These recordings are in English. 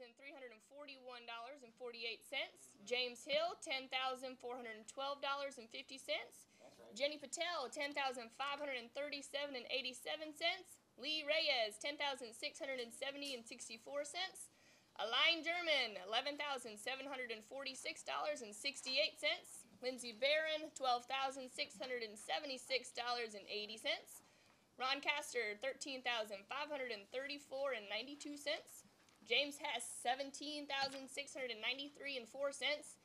$10,341.48. James Hill, $10,412.50. Jenny Patel, $10,537.87. Lee Reyes, $10,670.64. Aline German, $11,746.68. Lindsey Barron, $12,676.80. Ron Castor, $13,534.92. James Hess, $17,693.04.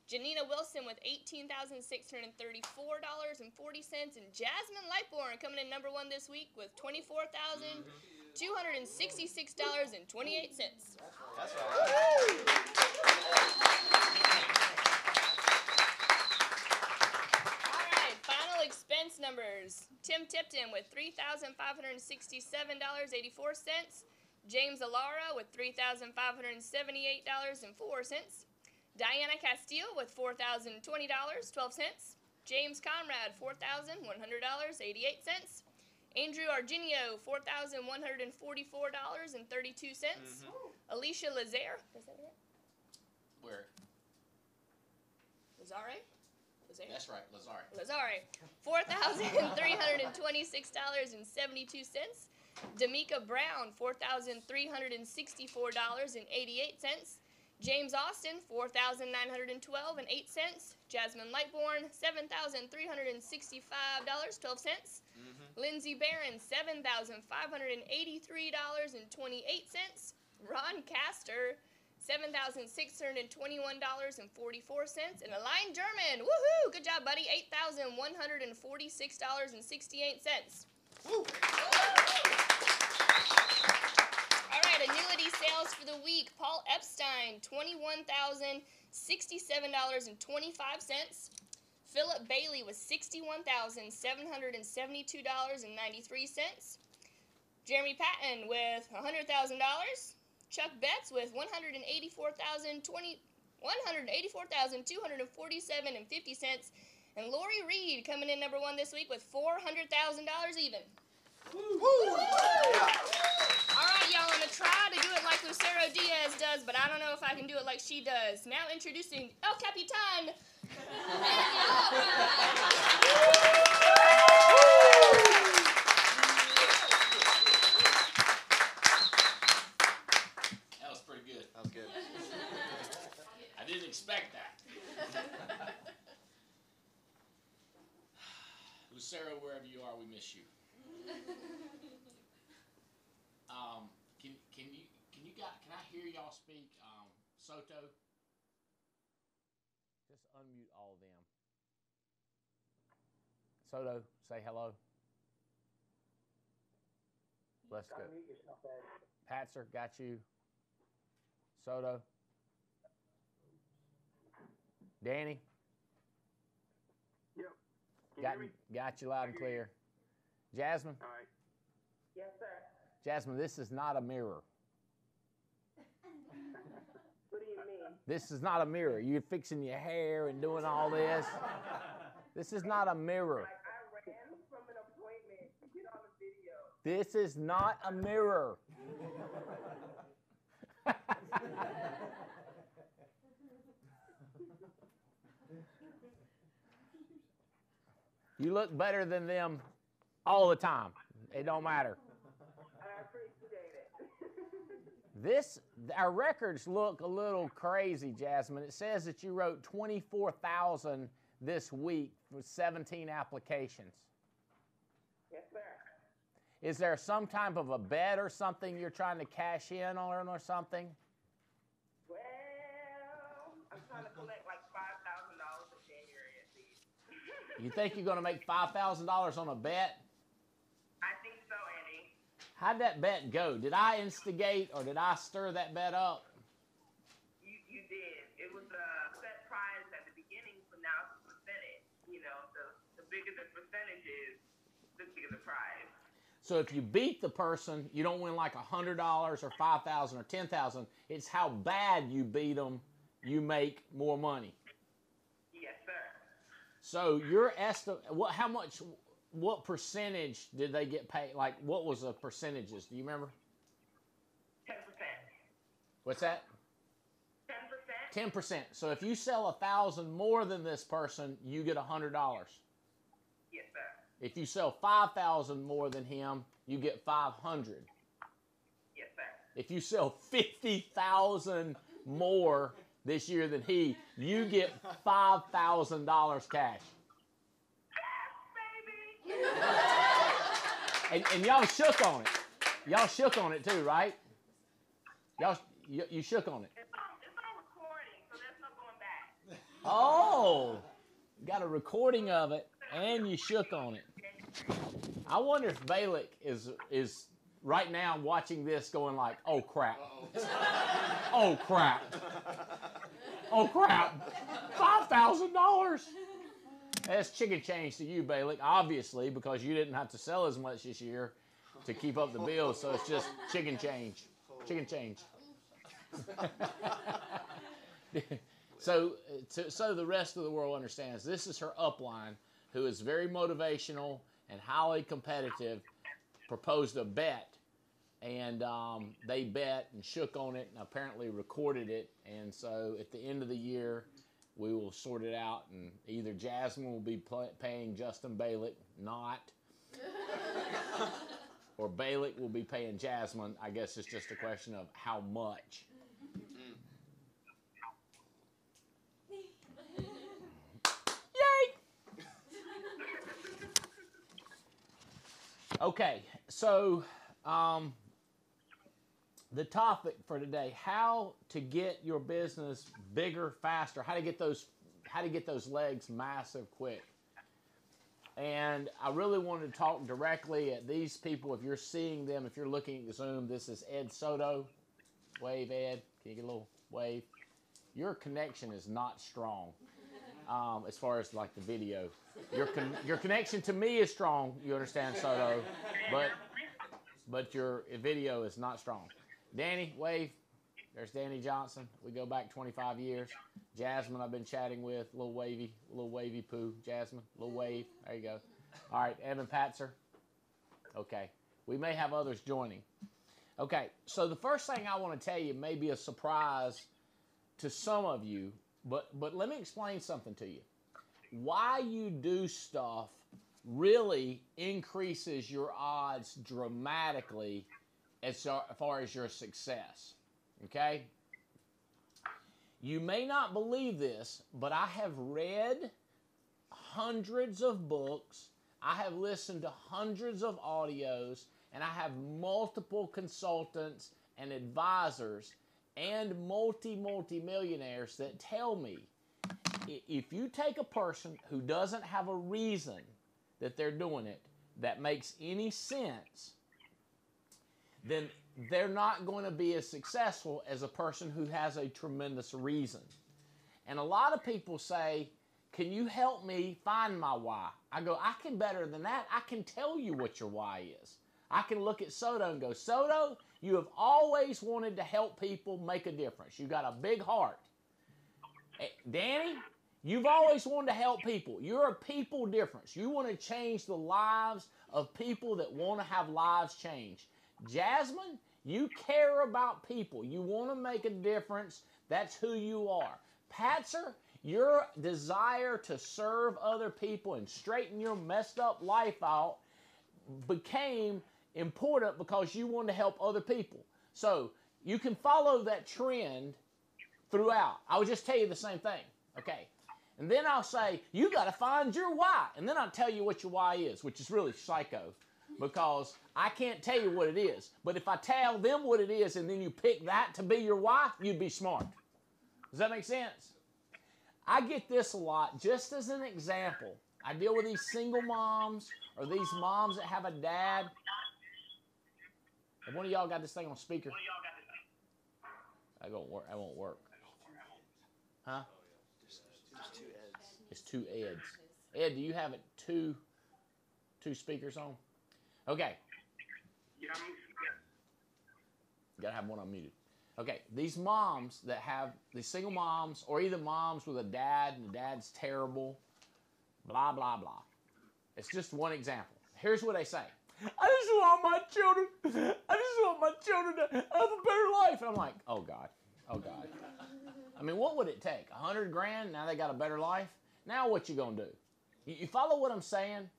Janina Wilson with $18,634.40. And Jasmine Lightborn coming in number one this week with $24,266.28. That's right. Final expense numbers. Tim Tipton with $3,567.84. James Alara with $3,578.04. Diana Castile with $4,020.12. James Conrad, $4,100.88. Andrew Argenio, $4,144.32. Alicia Lazare. Is that right? Where? Lazare? That's right, Lazare. Lazare, $4,326.72. D'Amica Brown, $4,364.88. James Austin, $4,912.08. Jasmine Lightborn, $7,365.12. Lindsey Barron, $7,583.28. Ron Castor, $7,621.44. And Aline German, woohoo! Good job, buddy. $8,146.68. Woo! All right, annuity sales for the week. Paul Epstein, $21,067.25. Philip Bailey was $61,772.93. Jeremy Patton with $100,000. Chuck Betts with $184,247.50. And Lori Reed coming in number one this week with $400,000 even. Woo. Woo. All right, y'all, I'm going to try to do it like Lucero Diaz does, but I don't know if I can do it like she does. Now introducing El Capitan. That was pretty good. That was good. I didn't expect that. Lucero, wherever you are, we miss you. Can I hear y'all speak Soto? Just unmute all of them. Soto, say hello. Let's go. Patzer, got you. Soto. Danny. Yep. Got you loud and clear. Jasmine. All right. Yes, sir. Jasmine, this is not a mirror. What do you mean? This is not a mirror. You're fixing your hair and doing all this. This is not a mirror. Like I ran from an appointment to get on the video. This is not a mirror. You look better than them all the time. It don't matter. I appreciate it. Our records look a little crazy, Jasmine. It says that you wrote 24,000 this week for 17 applications. Yes, sir. Is there some type of a bet or something you're trying to cash in on or something? Well, I'm trying to collect like $5,000 in January at least. You think you're going to make $5,000 on a bet? I think so, Eddie. How'd that bet go? Did I instigate or did I stir that bet up? You did. It was a set prize at the beginning, but now it's a percentage. You know, the bigger the percentage is, the bigger the prize. So if you beat the person, you don't win like $100 or $5,000 or $10,000. It's how bad you beat them, you make more money. Yes, sir. So your estimate, what percentage did they get paid? Like, what was the percentages? Do you remember? 10%. What's that? 10%? 10%. So if you sell 1,000 more than this person, you get $100. Yes, sir. If you sell 5,000 more than him, you get 500. Yes, sir. If you sell 50,000 more this year than he, you get $5,000 cash. Yes, baby! And y'all shook on it. Y'all shook on it too, right? You shook on it. It's on recording, so there's no going back. Oh, you got a recording of it, and you shook on it. I wonder if Balak is right now watching this going like, oh crap. Oh crap. Oh crap. $5,000. That's chicken change to you, Balak, obviously, because you didn't have to sell as much this year to keep up the bills, so it's just chicken change. Chicken change. So the rest of the world understands, this is her upline, who is very motivational and highly competitive, proposed a bet, and they bet and shook on it and apparently recorded it. And so at the end of the year, we will sort it out, and either Jasmine will be paying Justin Balak, not, or Balak will be paying Jasmine. I guess it's just a question of how much. Yay! Okay, so the topic for today: how to get your business bigger faster. How to get those legs massive quick. And I really wanted to talk directly at these people. If you're seeing them, if you're looking at Zoom, this is Ed Soto. Wave, Ed. Can you get a little wave? Your connection is not strong as far as like the video. Your connection to me is strong, you understand, Soto, but your video is not strong. Danny, wave. There's Danny Johnson. We go back 25 years. Jasmine, I've been chatting with. Little wavy poo. Jasmine, little wave. There you go. All right, Evan Patzer. Okay. We may have others joining. Okay, so the first thing I want to tell you may be a surprise to some of you, but let me explain something to you. Why you do stuff really increases your odds dramatically as far as your success. Okay? You may not believe this, but I have read hundreds of books, I have listened to hundreds of audios, and I have multiple consultants and advisors and multi-millionaires that tell me if you take a person who doesn't have a reason that they're doing it that makes any sense, then they're not going to be as successful as a person who has a tremendous reason. And a lot of people say, can you help me find my why? I go, I can better than that. I can tell you what your why is. I can look at Soto and go, Soto, you have always wanted to help people make a difference. You got a big heart. Danny, you've always wanted to help people. You're a people difference. You want to change the lives of people that want to have lives changed. Jasmine, you care about people. You want to make a difference. That's who you are. Patzer, your desire to serve other people and straighten your messed up life out became important because you want to help other people. So you can follow that trend throughout. I would just tell you the same thing. Okay. And then I'll say, you got to find your why. And then I'll tell you what your why is, which is really psycho. Because I can't tell you what it is. But if I tell them what it is and then you pick that to be your why, you'd be smart. Does that make sense? I get this a lot. Just as an example, I deal with these single moms or these moms that have a dad. If one of y'all got this thing on speaker, that won't work. That won't work. Huh? It's two Eds. Ed, do you have it two speakers on? Okay. Yeah, You gotta have one unmuted. Okay, these moms that have, these single moms, or either moms with a dad and the dad's terrible, blah, blah, blah. It's just one example. Here's what they say. I just want my children to have a better life. And I'm like, oh God. Oh, God. I mean, what would it take? $100,000, now they got a better life? Now what you going to do? You follow what I'm saying?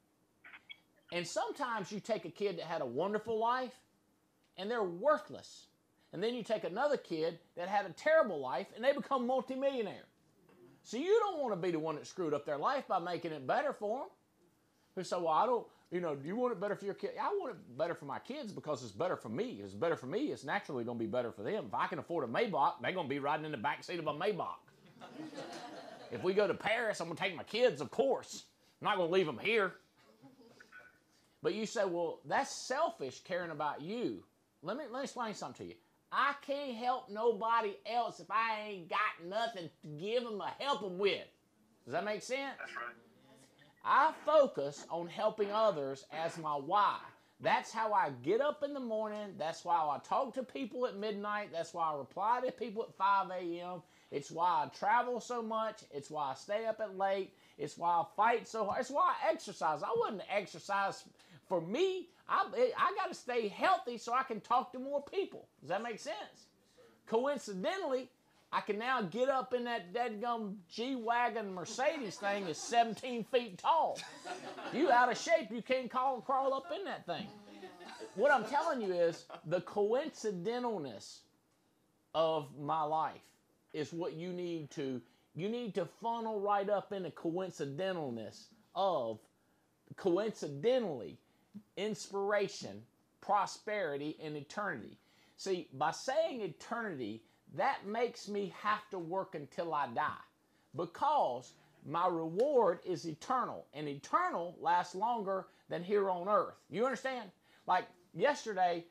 And sometimes you take a kid that had a wonderful life, and they're worthless. And then you take another kid that had a terrible life, and they become multimillionaire. So you don't want to be the one that screwed up their life by making it better for them. Who say, well, I don't, do you want it better for your kid? I want it better for my kids because it's better for me. If it's better for me, it's naturally going to be better for them. If I can afford a Maybach, they're going to be riding in the back seat of a Maybach. If we go to Paris, I'm going to take my kids, of course. I'm not going to leave them here. But you say, well, that's selfish caring about you. Let me explain something to you. I can't help nobody else if I ain't got nothing to give them or help them with. Does that make sense? That's right. I focus on helping others as my why. That's how I get up in the morning. That's why I talk to people at midnight. That's why I reply to people at 5 a.m. It's why I travel so much. It's why I stay up at late. It's why I fight so hard. It's why I exercise. I wouldn't exercise for me. I got to stay healthy so I can talk to more people. Does that make sense? Coincidentally, I can now get up in that deadgum G-Wagon Mercedes thing that's 17 feet tall. You out of shape, you can't crawl up in that thing. What I'm telling you is the coincidentalness of my life is what you need to funnel right up in the coincidentalness of coincidentally inspiration, prosperity, and eternity. See, by saying eternity, that makes me have to work until I die because my reward is eternal, and eternal lasts longer than here on earth. You understand? Like yesterday,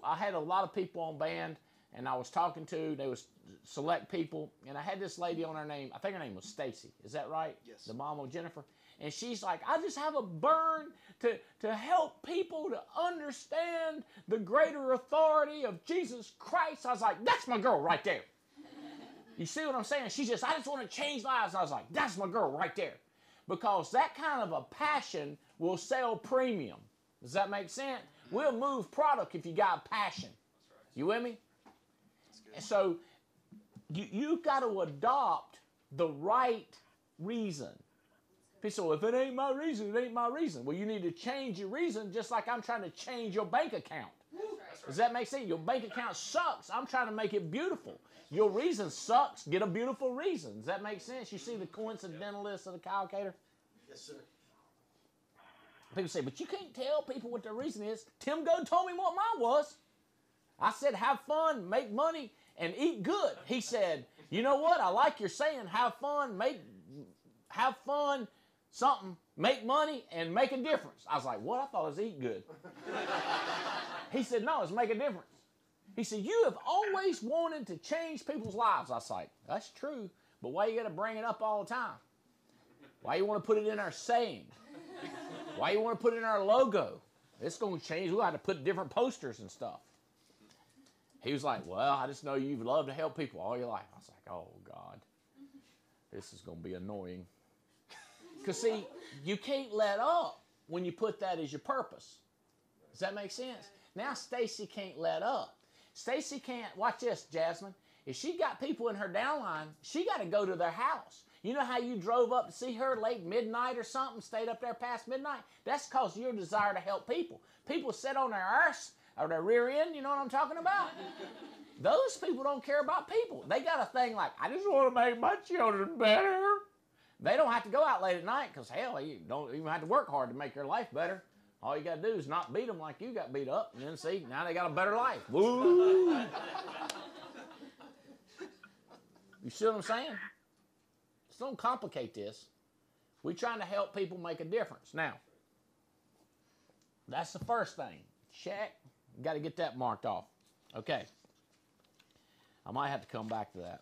I had a lot of people on band, and I was talking to, they was select people, and I had this lady on her name, I think her name was Stacy. Is that right? Yes. The mom of Jennifer. And she's like, I just have a burn to help people to understand the greater authority of Jesus Christ. I was like, that's my girl right there. You see what I'm saying? I just want to change lives. I was like, that's my girl right there. Because that kind of a passion will sell premium. Does that make sense? We'll move product if you got a passion. You with me? And so you've got to adopt the right reason. So if it ain't my reason, it ain't my reason. Well, you need to change your reason just like I'm trying to change your bank account. Does that make sense? Your bank account sucks. I'm trying to make it beautiful. Your reason sucks. Get a beautiful reason. Does that make sense? You see the coincidentalist of the calculator? Yes, sir. People say, but you can't tell people what their reason is. Tim Goad told me what mine was. I said, have fun, make money, and eat good. He said, you know what? I like your saying, have fun, something, make money, and make a difference. I was like, what? I thought it was eat good. He said, no, it's make a difference. He said, you have always wanted to change people's lives. I was like, that's true, but why you got to bring it up all the time? Why you want to put it in our saying? Why you want to put it in our logo? It's going to change. We'll have to put different posters and stuff. He was like, well, I just know you've loved to help people all your life. I was like, oh, God, this is going to be annoying. Because, see, you can't let up when you put that as your purpose. Does that make sense? Now Stacy can't let up. Stacy can't, watch this, Jasmine. If she got people in her downline, she got to go to their house. You know how you drove up to see her late midnight or something, stayed up there past midnight? That's because your desire to help people. People sit on their arse or their rear end, you know what I'm talking about? Those people don't care about people. They got a thing like, I just want to make my children better. They don't have to go out late at night because, hell, you don't even have to work hard to make your life better. All you got to do is not beat them like you got beat up. And then, see, now they got a better life. Woo! You see what I'm saying? Just don't complicate this. We're trying to help people make a difference. Now, that's the first thing. Check. Got to get that marked off. Okay. I might have to come back to that.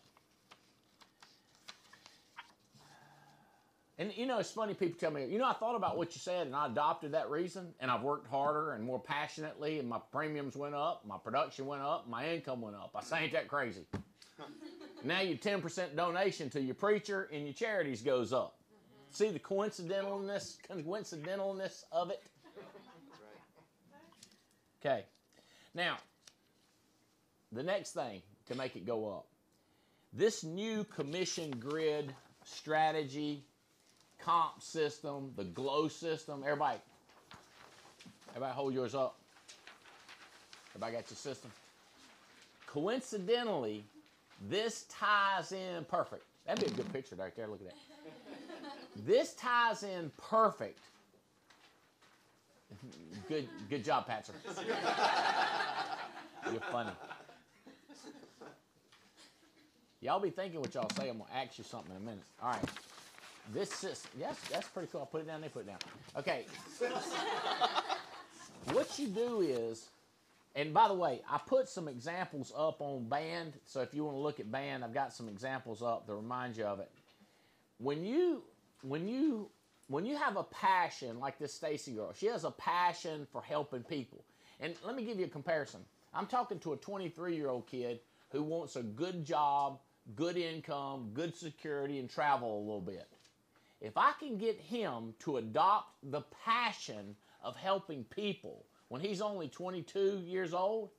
And, you know, it's funny, people tell me, you know, I thought about what you said, and I adopted that reason, and I've worked harder and more passionately, and my premiums went up, my production went up, my income went up. I say, ain't that crazy? Now your 10% donation to your preacher and your charities goes up. See the coincidentalness of it? Okay. Now, the next thing to make it go up This new commission grid strategy, comp system, the glow system, everybody hold yours up. Everybody got your system? Coincidentally, this ties in perfect. That'd be a good picture right there. Look at that. This ties in perfect. Good job, Patzer. You're funny. Y'all be thinking what y'all say. I'm going to ask you something in a minute. All right. This system, yes, that's pretty cool. I'll put it down, they put it down. Okay. What you do is, and by the way, I put some examples up on Band, so if you want to look at Band, I've got some examples up to remind you of it. When you have a passion, like this Stacy girl, she has a passion for helping people. And let me give you a comparison. I'm talking to a 23-year-old kid who wants a good job, good income, good security, and travel a little bit. If I can get him to adopt the passion of helping people when he's only 22 years old,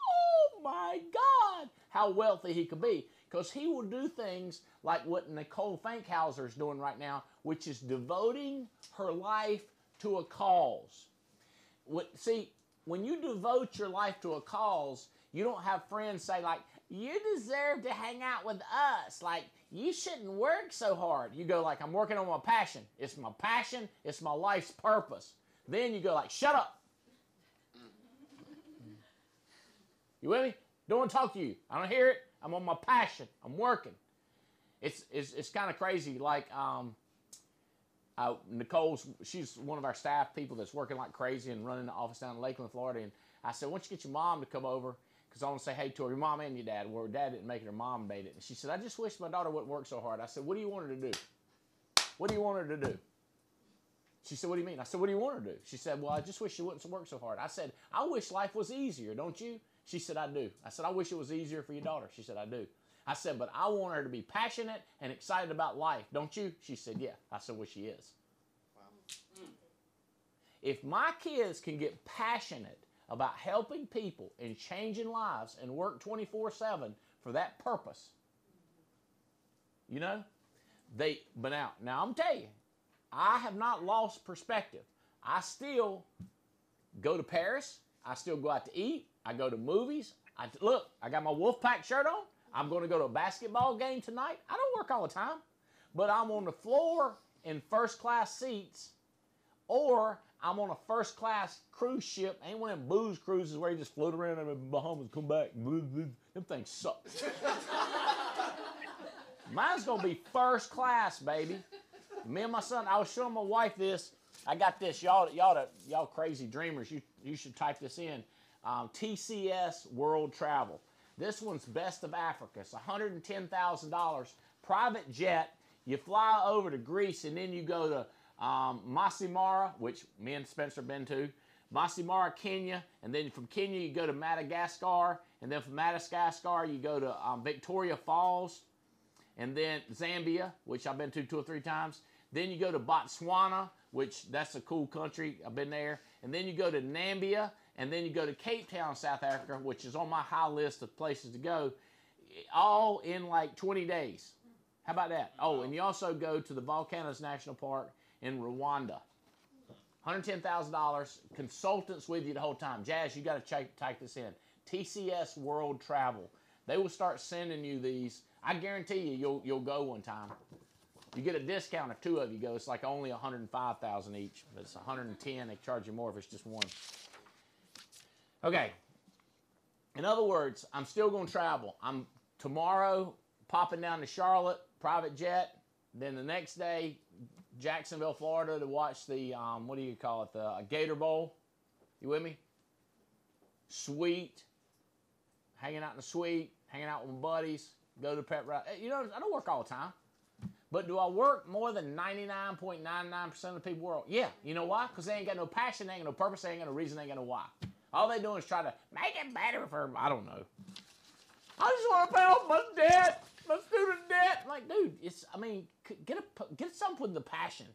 oh my God, how wealthy he could be. Because he will do things like what Nicole Fankhauser is doing right now, which is devoting her life to a cause. See, when you devote your life to a cause, you don't have friends say like, you deserve to hang out with us. Like, you shouldn't work so hard. You go like, I'm working on my passion. It's my passion. It's my life's purpose. Then you go like, shut up. You with me? Don't want to talk to you. I don't hear it. I'm on my passion. I'm working. It's kind of crazy. Like Nicole's, she's one of our staff people that's working like crazy and running the office down in Lakeland, Florida. And I said, why don't you get your mom to come over? Because I want to say hey to her, your mom and your dad. Well, her dad didn't make it, her mom made it. And she said, I just wish my daughter wouldn't work so hard. I said, what do you want her to do? What do you want her to do? She said, what do you mean? I said, what do you want her to do? She said, well, I just wish she wouldn't work so hard. I said, I wish life was easier, don't you? She said, I do. I said, I wish it was easier for your daughter. She said, I do. I said, but I want her to be passionate and excited about life, don't you? She said, yeah. I said, well, she is. Wow. If my kids can get passionate about helping people and changing lives and work 24/7 for that purpose, you know, but now I'm telling you, I have not lost perspective. I still go to Paris. I still go out to eat. I go to movies. Look, I got my Wolfpack shirt on. I'm going to go to a basketball game tonight. I don't work all the time, but I'm on the floor in first class seats, or I'm on a first class cruise ship. Ain't one of them booze cruises where you just float around in the Bahamas and come back. Them things suck. Mine's going to be first class, baby. Me and my son, I was showing my wife this. I got this. Y'all crazy dreamers, you should type this in. TCS World Travel. This one's best of Africa. It's $110,000. Private jet. You fly over to Greece, and then you go to Masai Mara, which me and Spencer been to. Masai Mara, Kenya. And then from Kenya, you go to Madagascar. And then from Madagascar, you go to Victoria Falls. And then Zambia, which I've been to 2 or 3 times. Then you go to Botswana, which that's a cool country. I've been there. And then you go to Namibia. And then you go to Cape Town, South Africa, which is on my high list of places to go, all in like 20 days. How about that? Oh, and you also go to the Volcanoes National Park in Rwanda. $110,000, consultants with you the whole time. Jazz, you got to type this in. TCS World Travel. They will start sending you these. I guarantee you'll go one time. You get a discount if 2 of you go. It's like only $105,000 each, but it's $110,000. They charge you more if it's just one. Okay. In other words, I'm still going to travel. I'm tomorrow popping down to Charlotte, private jet. Then the next day, Jacksonville, Florida, to watch the what do you call it? The Gator Bowl. You with me? Suite. Hanging out in the suite. Hanging out with my buddies. Go to pet ride. You know, I don't work all the time. But do I work more than 99.99% of the people in the world? Yeah. You know why? Because they ain't got no passion, they ain't got no purpose, they ain't got no reason, they ain't got no why. All they doing is try to make it better for, I don't know. I just want to pay off my debt, my student debt. I'm like, dude, get something with the passion.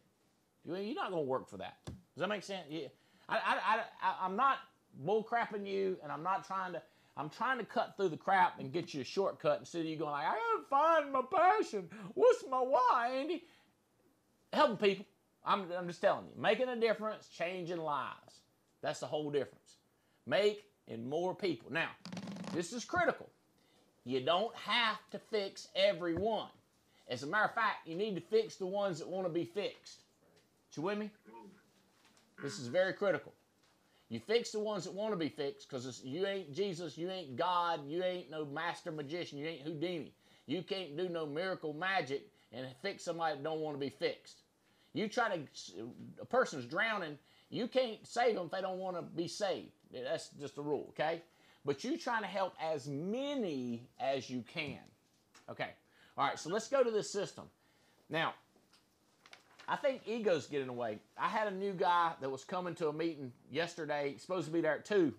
You're not going to work for that. Does that make sense? Yeah. I'm not bull crapping you, and I'm not trying to. I'm trying to cut through the crap and get you a shortcut instead of you going like, I gotta find my passion. What's my why, Andy? Helping people. I'm just telling you. Making a difference, changing lives. That's the whole difference. Make in more people. Now, this is critical. You don't have to fix everyone. As a matter of fact, you need to fix the ones that want to be fixed. You with me? This is very critical. You fix the ones that want to be fixed because you ain't Jesus, you ain't God, you ain't no master magician, you ain't Houdini. You can't do no miracle magic and fix somebody that don't want to be fixed. You try to, a person's drowning, you can't save them if they don't want to be saved. That's just a rule, okay? But you trying to help as many as you can. Okay. All right, so let's go to this system. Now, I think ego's getting away. I had a new guy that was coming to a meeting yesterday. He's supposed to be there at 2.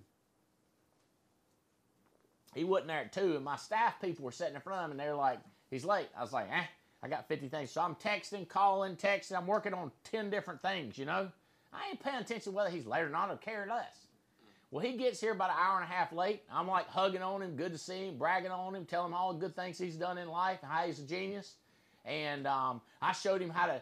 He wasn't there at 2, and my staff people were sitting in front of him, and they were like, he's late. I was like, I got 50 things. So I'm texting, calling, texting. I'm working on 10 different things, you know. I ain't paying attention whether he's late or not. I care less. Well, he gets here about an hour and a half late. I'm like hugging on him, good to see him, bragging on him, telling him all the good things he's done in life and how he's a genius. And I showed him how to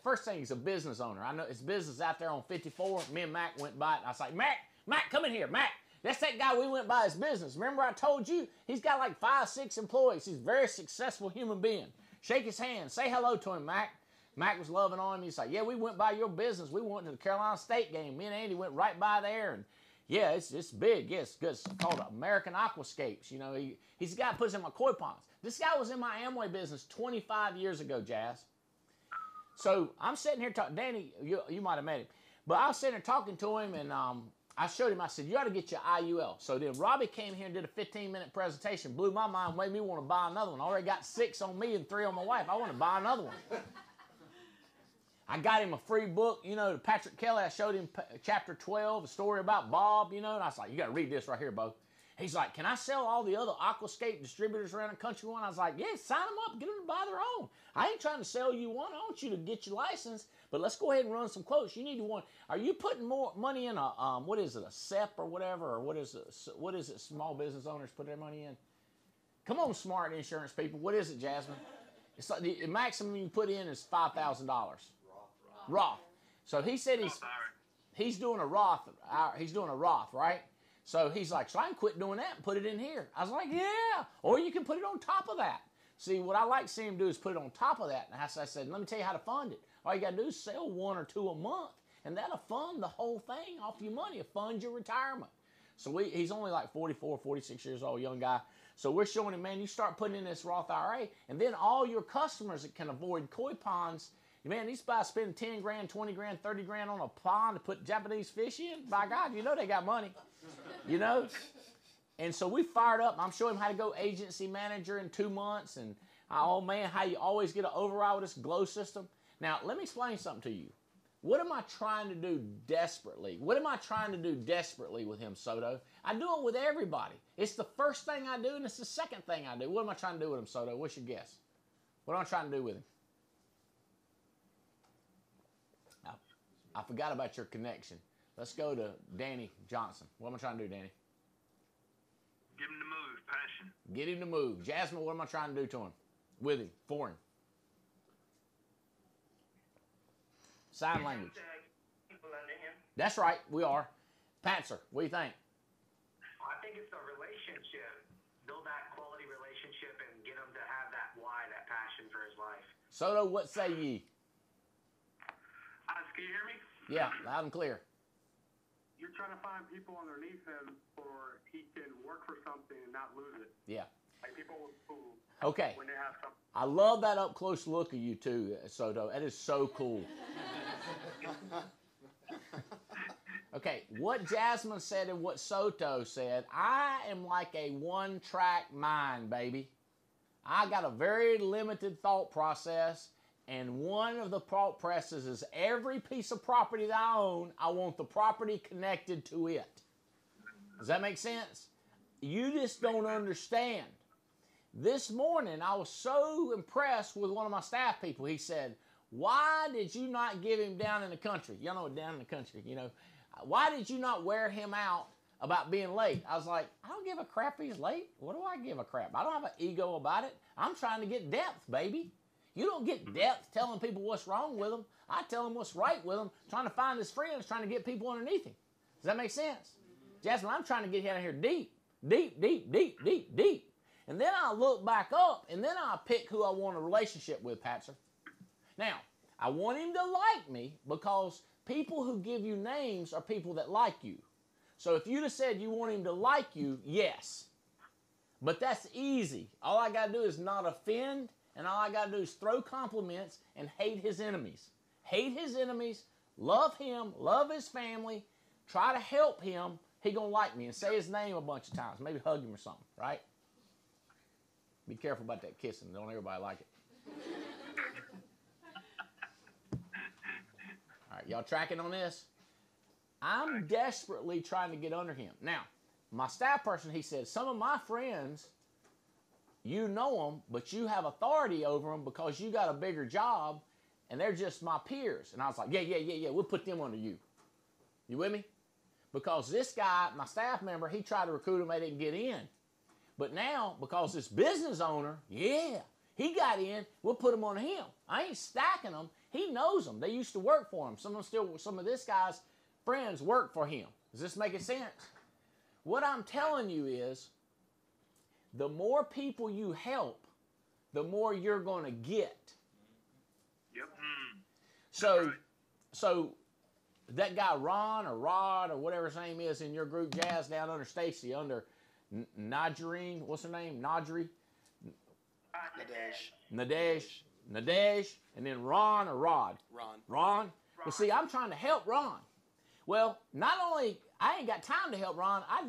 first thing, he's a business owner. I know his business out there on 54. Me and Mac went by it, and I was like, Mac, come in here. Mac, that's that guy we went by his business. Remember I told you? He's got like 5, 6 employees. He's a very successful human being. Shake his hand. Say hello to him, Mac. Mac was loving on him. He's like, yeah, we went by your business. We went to the Carolina State game. Me and Andy went right by there, and yeah, it's big. Yes, good. It's called American Aquascapes. You know, he's the guy that puts in my koi ponds. This guy was in my Amway business 25 years ago, Jazz. So I'm sitting here talking. Danny, you might have met him, but I was sitting there talking to him, and I showed him. I said, you ought to get your IUL. So then Robbie came here and did a 15-minute presentation. Blew my mind. Made me want to buy another one. I already got 6 on me and 3 on my wife. I want to buy another one. I got him a free book, you know, Patrick Kelly. I showed him chapter 12, a story about Bob, you know, and I was like, you got to read this right here, Bo. He's like, can I sell all the other Aquascape distributors around the country one? I was like, yeah, sign them up, get them to buy their own. I ain't trying to sell you one. I want you to get your license, but let's go ahead and run some quotes. You need one. Are you putting more money in a, what is it, a SEP or whatever, or what is it small business owners put their money in? Come on, smart insurance people. What is it, Jasmine? It's like the maximum you put in is $5,000. Roth. So he said he's doing a Roth. He's doing a Roth, right? So he's like, so I can quit doing that and put it in here. I was like, yeah. Or you can put it on top of that. See, what I like seeing him do is put it on top of that. And I said, let me tell you how to fund it. All you got to do is sell 1 or 2 a month, and that'll fund the whole thing off your money. It'll fund your retirement. So he's only like 44, 46 years old, young guy. So we're showing him, man, you start putting in this Roth IRA, and then all your customers that can avoid koi ponds. Man, these guys spend 10 grand, 20 grand, 30 grand on a pond to put Japanese fish in. By God, you know they got money, you know? And so we fired up. I'm showing him how to go agency manager in 2 months. And, oh, man, how you always get an override with this glow system. Now, let me explain something to you. What am I trying to do desperately? What am I trying to do desperately with him, Soto? I do it with everybody. It's the first thing I do, and it's the second thing I do. What am I trying to do with him, Soto? What's your guess? What am I trying to do with him? I forgot about your connection. Let's go to Danny Johnson. What am I trying to do, Danny? Get him to move, passion. Get him to move. Jasmine, what am I trying to do to him? With him, for him. Sign language. People under him. That's right, we are. Patzer, what do you think? I think it's a relationship. Build that quality relationship and get him to have that why, that passion for his life. Soto, what say ye? Can you hear me? Yeah, loud and clear. You're trying to find people underneath him or he can work for something and not lose it. Yeah. Like people who, okay. when they have something. I love that up close look of you too, Soto. That is so cool. Okay, what Jasmine said and what Soto said, I am like a one-track mind, baby. I got a very limited thought process. And one of the thought processes is every piece of property that I own, I want the property connected to it. Does that make sense? You just don't understand. This morning, I was so impressed with one of my staff people. He said, why did you not give him down in the country? Y'all know down in the country, you know. Why did you not wear him out about being late. I was like, I don't give a crap if he's late. What do I give a crap? I don't have an ego about it. I'm trying to get depth, baby. You don't get depth telling people what's wrong with them. I tell them what's right with them, trying to find his friends, trying to get people underneath him. Does that make sense? Jasmine, I'm trying to get out of here deep, deep, deep, deep, deep, deep. And then I'll look back up, and then I'll pick who I want a relationship with, Patzer. Now, I want him to like me because people who give you names are people that like you. So if you'd have said you want him to like you, yes. But that's easy. All I got to do is not offend, and all I got to do is throw compliments and hate his enemies. Hate his enemies, love him, love his family, try to help him. He going to like me and say his name a bunch of times. Maybe hug him or something, right? Be careful about that kissing. Don't everybody like it. All right, y'all tracking on this? I'm desperately trying to get under him. Now, my staff person, he said, some of my friends, you know them, but you have authority over them because you got a bigger job, and they're just my peers. And I was like, yeah, we'll put them under you. You with me? Because this guy, my staff member, he tried to recruit him, they didn't get in. But now, because this business owner, yeah, he got in, we'll put him on him. I ain't stacking them. He knows them. They used to work for him. Some of this guy's friends work for him. Is this making sense? What I'm telling you is, the more people you help, the more you're going to get. Yep. So that guy Ron or Rod or whatever his name is in your group, Jazz, down under Stacy, under Najareen, what's her name? Nadri? Nadesh, and then Ron or Rod? Ron? Well, see, I'm trying to help Ron. Well, not only, I ain't got time to help Ron, I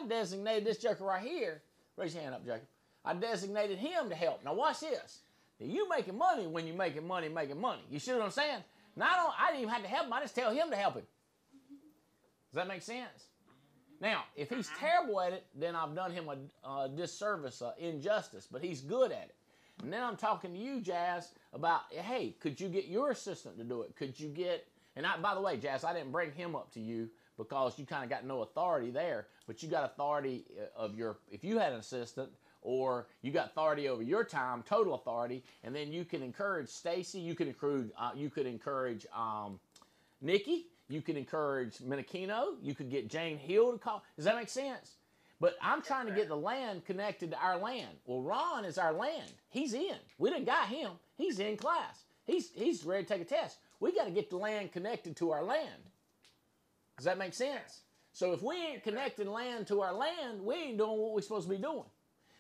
designated this joker right here. Raise your hand up, Jacob. I designated him to help. Now, watch this. Now, you making money when you making money. You see what I'm saying? I didn't even have to help him. I just tell him to help him. Does that make sense? Now, if he's terrible at it, then I've done him a disservice, injustice, but he's good at it. And then I'm talking to you, Jazz, about, hey, could you get your assistant to do it? Could you get, by the way, Jazz, I didn't bring him up to you because you kind of got no authority there, but you got authority if you had an assistant, or you got authority over your time, total authority, and then you can encourage Stacy, you can encourage Nikki, you can encourage Menachino, you could get Jane Hill to call. Does that make sense? But I'm trying to get the land connected to our land. Well, Ron is our land. He's in. We done got him. He's in class. He's ready to take a test. We got to get the land connected to our land. Does that make sense? So if we ain't connecting land to our land, we ain't doing what we're supposed to be doing.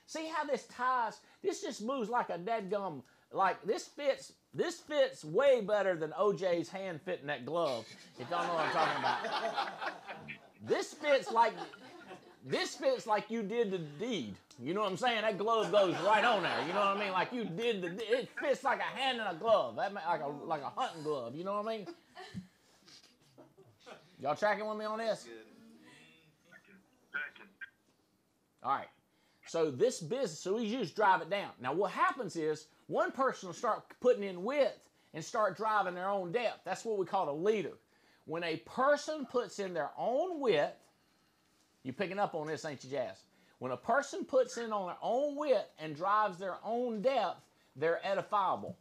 See how this ties? This just moves like a dadgum. Like this fits way better than OJ's hand fitting that glove. If y'all know what I'm talking about. This fits like you did the deed. You know what I'm saying? That glove goes right on there. You know what I mean? Like you did it fits like a hand in a glove. That like a hunting glove. You know what I mean? Y'all tracking with me on this? All right. So this business, so we just drive it down. Now what happens is one person will start putting in width and start driving their own depth. That's what we call a leader. When a person puts in their own width, you picking up on this, ain't you, Jazz? When a person puts in on their own width and drives their own depth, they're edifiable.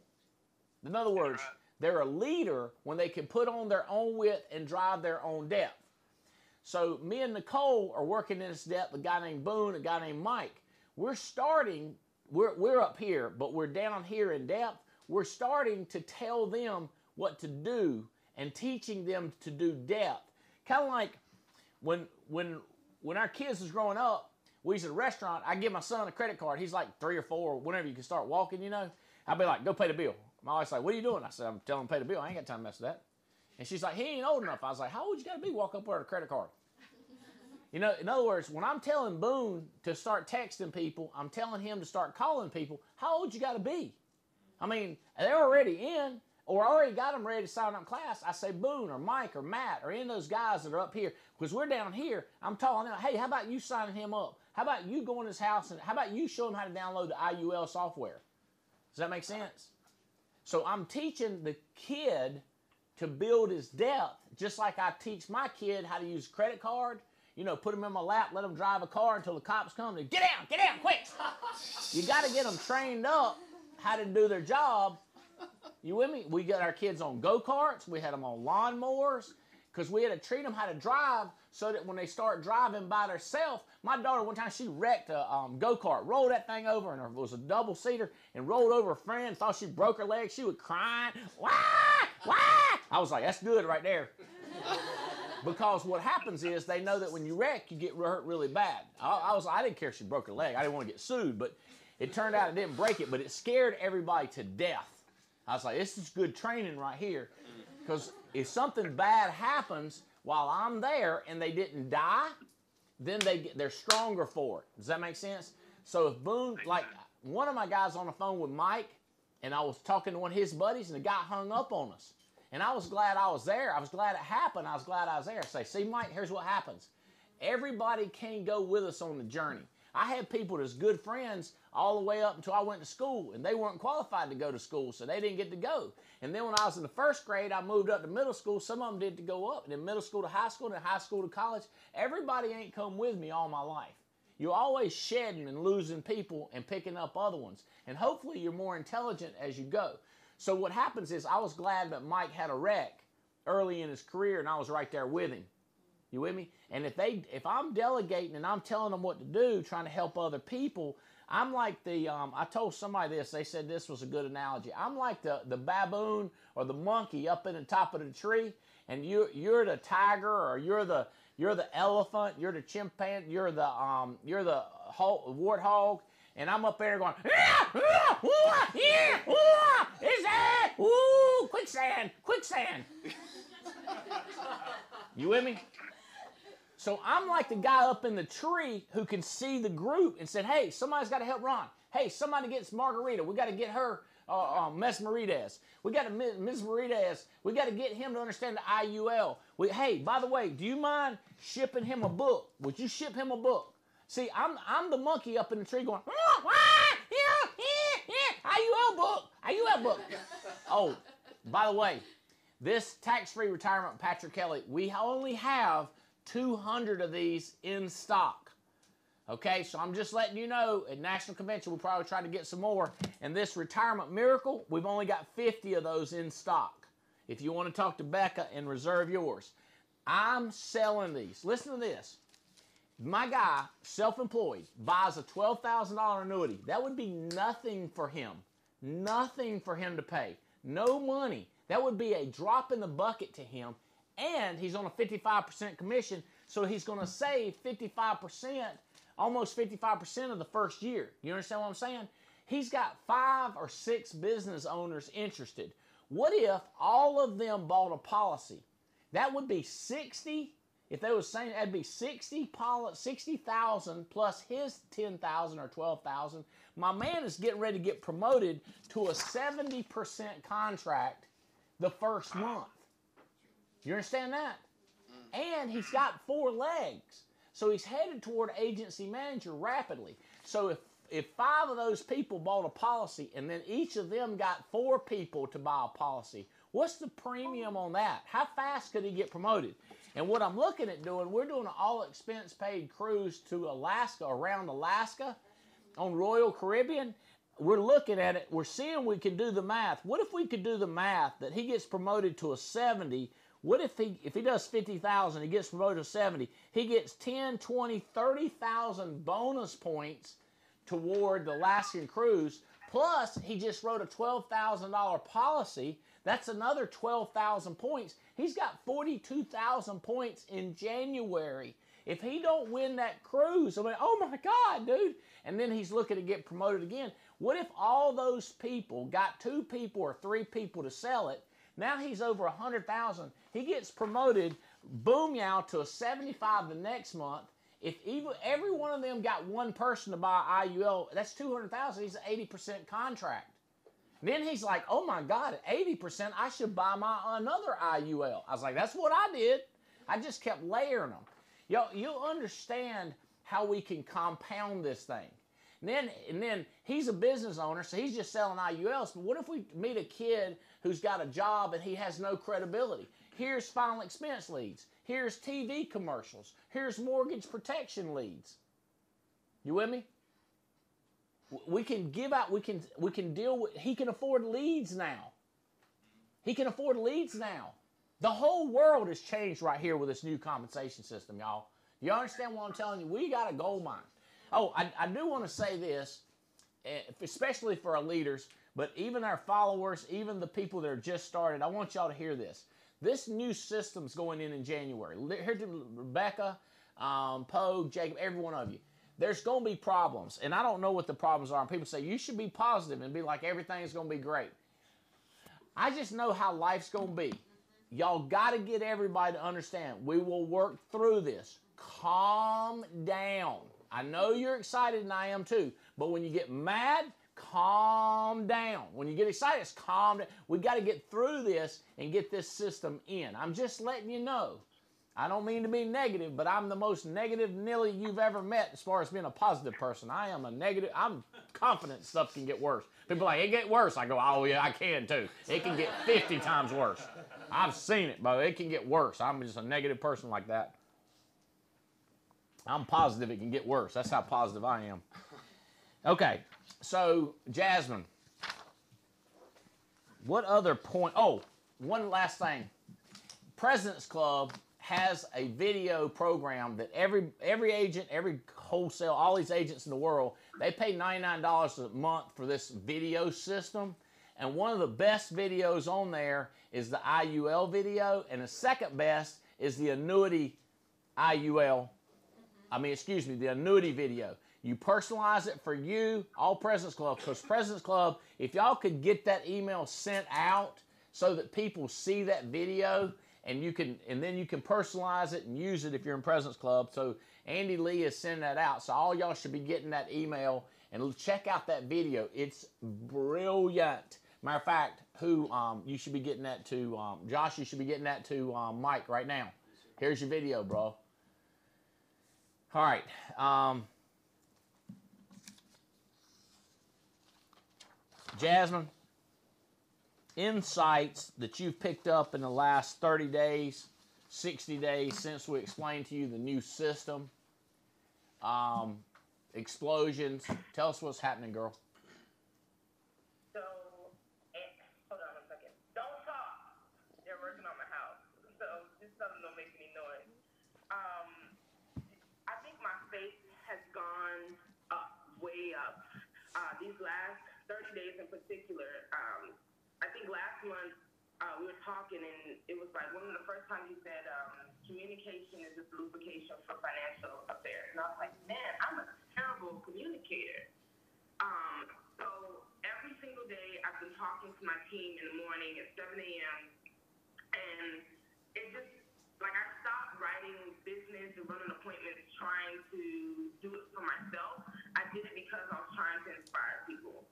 In other words, they're a leader when they can put on their own width and drive their own depth. So me and Nicole are working in this depth, a guy named Boone, a guy named Mike. We're up here, but we're down here in depth. We're starting to tell them what to do and teaching them to do depth. Kind of like when our kids was growing up, we was at a restaurant, I give my son a credit card. He's like 3 or 4, whenever you can start walking, you know. I'd be like, go pay the bill. My wife's like, what are you doing? I said, I'm telling him to pay the bill. I ain't got time to mess with that. And she's like, he ain't old enough. I was like, how old you got to be walk up with a credit card? You know, in other words, when I'm telling Boone to start texting people, I'm telling him to start calling people, how old you got to be? I mean, they're already in, or I already got them ready to sign up class. I say Boone or Mike or Matt or any of those guys that are up here, because we're down here, I'm telling them, hey, how about you signing him up? How about you go in his house, and how about you show him how to download the IUL software? Does that make sense? So I'm teaching the kid to build his depth, just like I teach my kid how to use a credit card put them in my lap, let them drive a car until the cops come and get down, quick. You got to get them trained up how to do their job. You with me? We got our kids on go-karts. We had them on lawnmowers because we had to treat them how to drive so that when they start driving by themselves, my daughter, one time she wrecked a go-kart, rolled that thing over, and it was a double-seater, and rolled over a friend, thought she broke her leg. She was crying, wah, wah. I was like, that's good right there. Because what happens is they know that when you wreck, you get hurt really bad. I didn't care if she broke her leg. I didn't want to get sued, but it turned out it didn't break it, but it scared everybody to death. I was like, this is good training right here. Because if something bad happens while I'm there and they didn't die, then they're stronger for it. Does that make sense? So if Boone, like one of my guys on the phone with Mike, and I was talking to one of his buddies, and the guy hung up on us. And I was glad I was there. I was glad it happened. I was glad I was there. Say, see, Mike, here's what happens. Everybody can't go with us on the journey. I had people that's good friends all the way up until I went to school, and they weren't qualified to go to school, so they didn't get to go. And then when I was in the first grade, I moved up to middle school. Some of them did to go up, and then middle school to high school, and then high school to college. Everybody ain't come with me all my life. You're always shedding and losing people and picking up other ones. And hopefully you're more intelligent as you go. So what happens is I was glad that Mike had a wreck early in his career, and I was right there with him. You with me? And if I'm delegating and I'm telling them what to do, trying to help other people, I'm like I told somebody this, they said this was a good analogy. I'm like the baboon or the monkey up in the top of the tree, and you're the tiger, or you're the elephant, you're the chimpanzee, you're the warthog, and I'm up there going, is that? Ooh, quicksand. You with me? So I'm like the guy up in the tree who can see the group and said, hey, somebody's got to help Ron. Hey, somebody gets Margarita. We got to get her Mesmerides. We got to Mesmerides. We got to get him to understand the IUL. Hey, by the way, do you mind shipping him a book? Would you ship him a book? See, I'm the monkey up in the tree going, IUL book. Oh, by the way, this tax-free retirement, Patrick Kelly, we only have 200 of these in stock. Okay, so I'm just letting you know, at National Convention, we'll probably try to get some more. And this Retirement Miracle, we've only got 50 of those in stock. If you want to talk to Becca and reserve yours. I'm selling these. Listen to this. My guy, self-employed, buys a $12,000 annuity. That would be nothing for him. Nothing for him to pay. No money. That would be a drop in the bucket to him. And he's on a 55% commission, so he's going to save 55%, almost 55% of the first year. You understand what I'm saying? He's got 5 or 6 business owners interested. What if all of them bought a policy? That would be 60. If they were saying that'd be 60,000 plus his 10,000 or 12,000. My man is getting ready to get promoted to a 70% contract the first month. You understand that? And he's got 4 legs. So he's headed toward agency manager rapidly. So if 5 of those people bought a policy and then each of them got 4 people to buy a policy, what's the premium on that? How fast could he get promoted? And what I'm looking at doing, we're doing an all-expense-paid cruise to Alaska, around Alaska, on Royal Caribbean. We're looking at it. We're seeing we can do the math. What if we could do the math that he gets promoted to a 70? What if he does 50,000, he gets promoted to 70? He gets 10, 20, 30,000 bonus points toward the Alaskan cruise. Plus, he just wrote a $12,000 policy. That's another 12,000 points. He's got 42,000 points in January. If he don't win that cruise, I mean, oh my God, dude. And then he's looking to get promoted again. What if all those people got 2 people or 3 people to sell it? Now he's over 100,000. He gets promoted, boom yow, to a 75 the next month. If every one of them got 1 person to buy IUL, that's 200,000. He's an 80% contract. Then he's like, oh my God, at 80%, I should buy another IUL. I was like, that's what I did. I just kept layering them. You'll understand how we can compound this thing. And then he's a business owner, so he's just selling IULs. But what if we meet a kid who's got a job and he has no credibility? Here's final expense leads. Here's TV commercials. Here's mortgage protection leads. You with me? We can give out, we can deal with, he can afford leads now. He can afford leads now. The whole world has changed right here with this new compensation system, y'all. You understand what I'm telling you? We got a gold mine. Oh, I do want to say this, especially for our leaders, but even our followers, even the people that are just started, I want y'all to hear this. This new system's going in January. Here to Rebecca, Pogue, Jacob, every one of you. There's going to be problems, and I don't know what the problems are. And people say, you should be positive and be like, everything's going to be great. I just know how life's going to be. Y'all got to get everybody to understand. We will work through this. Calm down. I know you're excited, and I am too. But when you get mad, calm down. When you get excited, it's calm down. We got to get through this and get this system in. I'm just letting you know. I don't mean to be negative, but I'm the most negative Nilly you've ever met as far as being a positive person. I am a negative. I'm confident stuff can get worse. People are like, it get worse. I go, oh, yeah, I can too. It can get 50 times worse. I've seen it, but it can get worse. I'm just a negative person like that. I'm positive it can get worse. That's how positive I am. Okay, so Jasmine, what other point? Oh, one last thing. President's Club has a video program that every agent, every wholesale, all these agents in the world, they pay $99 a month for this video system. And one of the best videos on there is the IUL video, and the second best is the annuity the annuity video. You personalize it for you, all President's Club, because President's Club, if y'all could get that email sent out so that people see that video, and then you can personalize it and use it if you're in President's Club. So Andy Lee is sending that out. So all y'all should be getting that email and check out that video. It's brilliant. Matter of fact, you should be getting that to, Josh, you should be getting that to Mike right now. Here's your video, bro. All right. Jasmine, insights that you've picked up in the last 30 days, 60 days since we explained to you the new system, explosions. Tell us what's happening, girl. So, hold on a second. Don't talk. They're working on my house. So, just tell them don't make any noise. I think my faith has gone up, way up. These last 30 days in particular, I think last month we were talking, and it was like one of the first times you said communication is just lubrication for financial affairs. And I was like, man, I'm a terrible communicator. So every single day I've been talking to my team in the morning at 7 a.m. And it just, like, I stopped writing business and running appointments trying to do it for myself. I did it because I was trying to inspire people.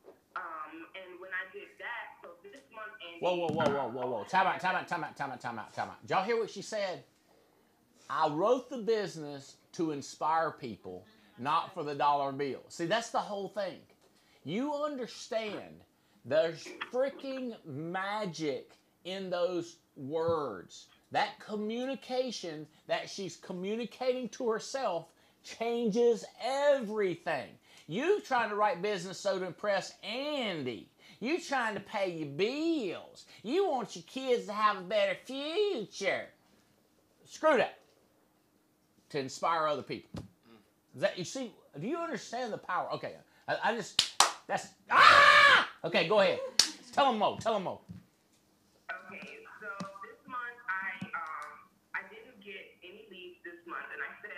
And when I did that, so this month, Andy... Whoa. Time out. Did y'all hear what she said? I wrote the business to inspire people, not for the dollar bill. See, that's the whole thing. You understand there's freaking magic in those words. That communication that she's communicating to herself changes everything. You trying to write business so to impress Andy. You trying to pay your bills. You want your kids to have a better future. Screw that. To inspire other people. That, you see, do you understand the power? Okay, Okay, go ahead. Tell them more. Okay, so this month I didn't get any leads this month, and I said,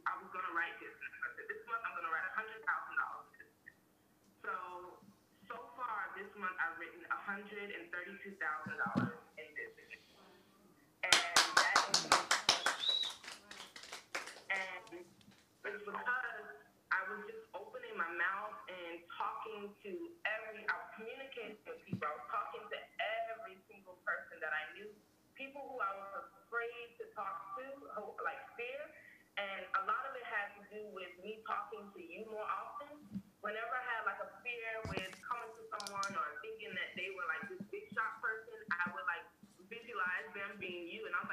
I was going to write business. I said, this month I'm going to write $100,000 business. So far this month I've written $132,000 in business. And it's because I was just opening my mouth and talking to I was communicating with people. I was talking to every single person that I knew, people who I was afraid to talk to, like fear. And a lot of it had to do with me talking to you more often. Whenever I had like a fear with coming to someone or thinking that they were like this big shot person, I would like visualize them being you, and I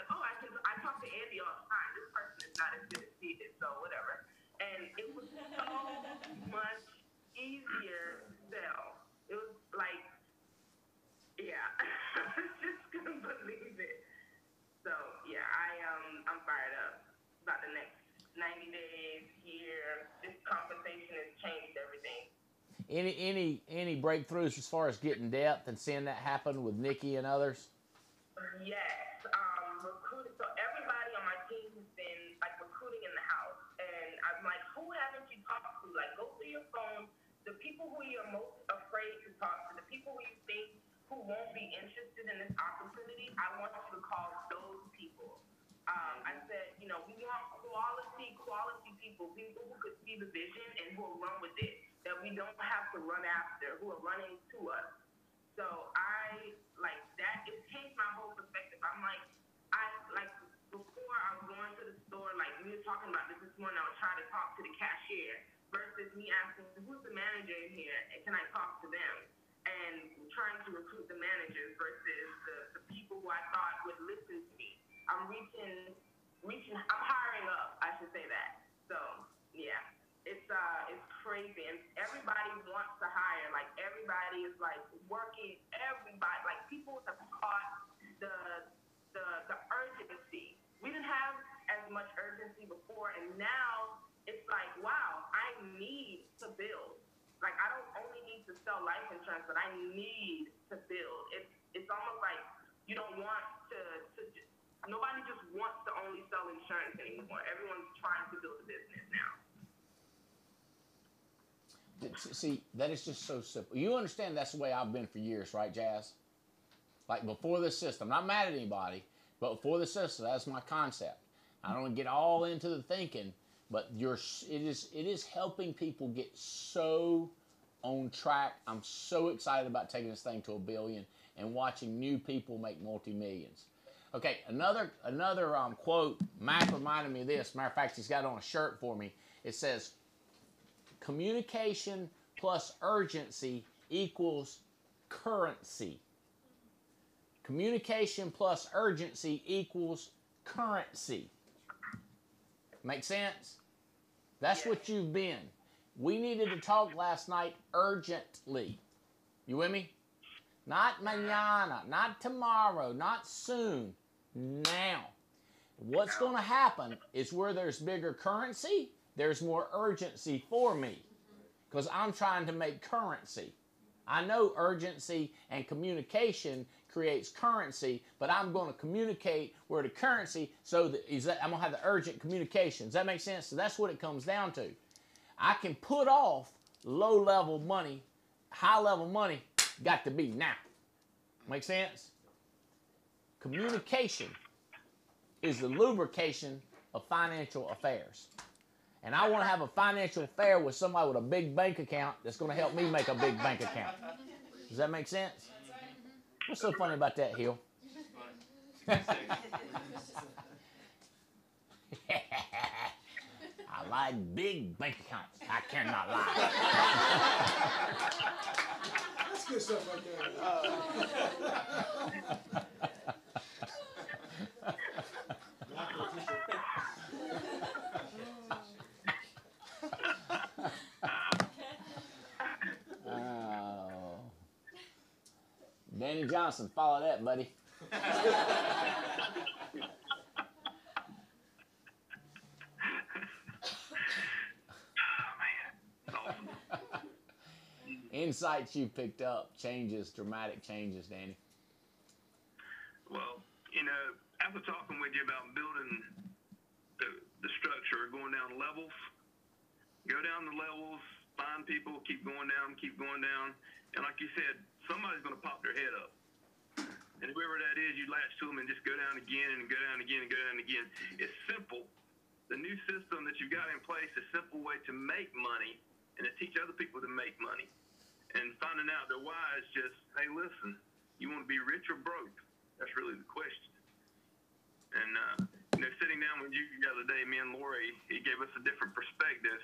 Any breakthroughs as far as getting depth and seeing that happen with Nikki and others? Yes. Recruiting. So everybody on my team has been like recruiting in the house, and I'm like, who haven't you talked to? Like, go through your phone. The people who you're most afraid to talk to, the people who you think who won't be interested in this opportunity, I want you to call those people. I said, we want quality people who could see the vision and who will run with it, that we don't have to run after, who are running to us. So that it changed my whole perspective. I'm like, before I was going to the store, like we were talking about this morning, I was trying to talk to the cashier versus me asking, who's the manager in here and can I talk to them? And trying to recruit the managers versus the people who I thought would listen to me. I'm I'm hiring up, I should say that. So, yeah, it's crazy. And everybody wants to hire. Like, everybody is, like, working. Everybody, like, people have caught the urgency. We didn't have as much urgency before, and now it's like, wow, I need to build. Like, I don't only need to sell life insurance, but I need to build. It's almost like you don't want to nobody just wants to only sell insurance anymore. Everyone's trying to build a business now. See, that is just so simple. You understand that's the way I've been for years, right, Jazz? Like before this system. I'm not mad at anybody, but before the system, that's my concept. I don't get all into the thinking, but it is helping people get so on track. I'm so excited about taking this thing to $1 billion and watching new people make multi-millions. Okay, another quote. Mac reminded me of this. Matter of fact, he's got it on a shirt for me. It says, communication plus urgency equals currency. Communication plus urgency equals currency. Make sense? That's what you've been. We needed to talk last night urgently. You with me? Not mañana, not tomorrow, not soon. Now. What's going to happen is where there's bigger currency, there's more urgency for me because I'm trying to make currency. I know urgency and communication creates currency, but I'm going to communicate where the currency, I'm going to have the urgent communication. Does that make sense? So that's what it comes down to. I can put off low-level money, high-level money, got to be now. Make sense? Communication is the lubrication of financial affairs. And I want to have a financial affair with somebody with a big bank account that's going to help me make a big bank account. Does that make sense? What's so funny about that, Hill? I like big bank accounts. I cannot lie. That's good stuff right there. Danny Johnson, follow that, buddy. Insights you picked up, dramatic changes, Danny. Well, after talking with you about building the structure, going down levels, go down the levels, find people, keep going down, and like you said, somebody's going to pop their head up. And whoever that is, you latch to them and just go down again and go down again and go down again. It's simple. The new system that you've got in place is a simple way to make money and to teach other people to make money. And finding out their why is just, hey, listen, you want to be rich or broke? That's really the question. And, sitting down with you the other day, me and Lori, he gave us a different perspective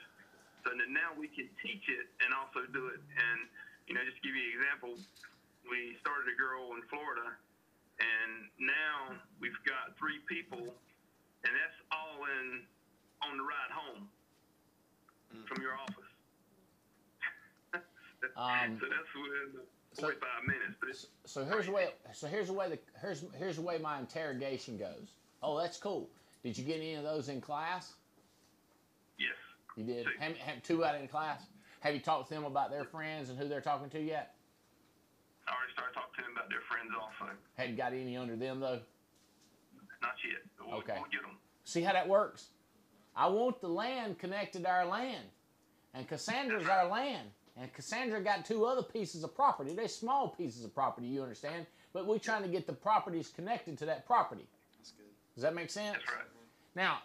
so that now we can teach it and also do it. And, just to give you an example, we started a girl in Florida, and now we've got 3 people, and that's all on the ride home from your office. So that's within 45 minutes. But so here's the way my interrogation goes. Oh, that's cool. Did you get any of those in class? Yes. You did? 6. Have 2 out in class? Have you talked to them about their friends and who they're talking to yet? I already started talking to them about their friends also. Have you got any under them, though? Not yet. We'll get them. See how that works? I want the land connected to our land. And Cassandra's our land. And Cassandra got 2 other pieces of property. They're small pieces of property, you understand? But we're trying to get the properties connected to that property. That's good. Does that make sense? That's right. Now,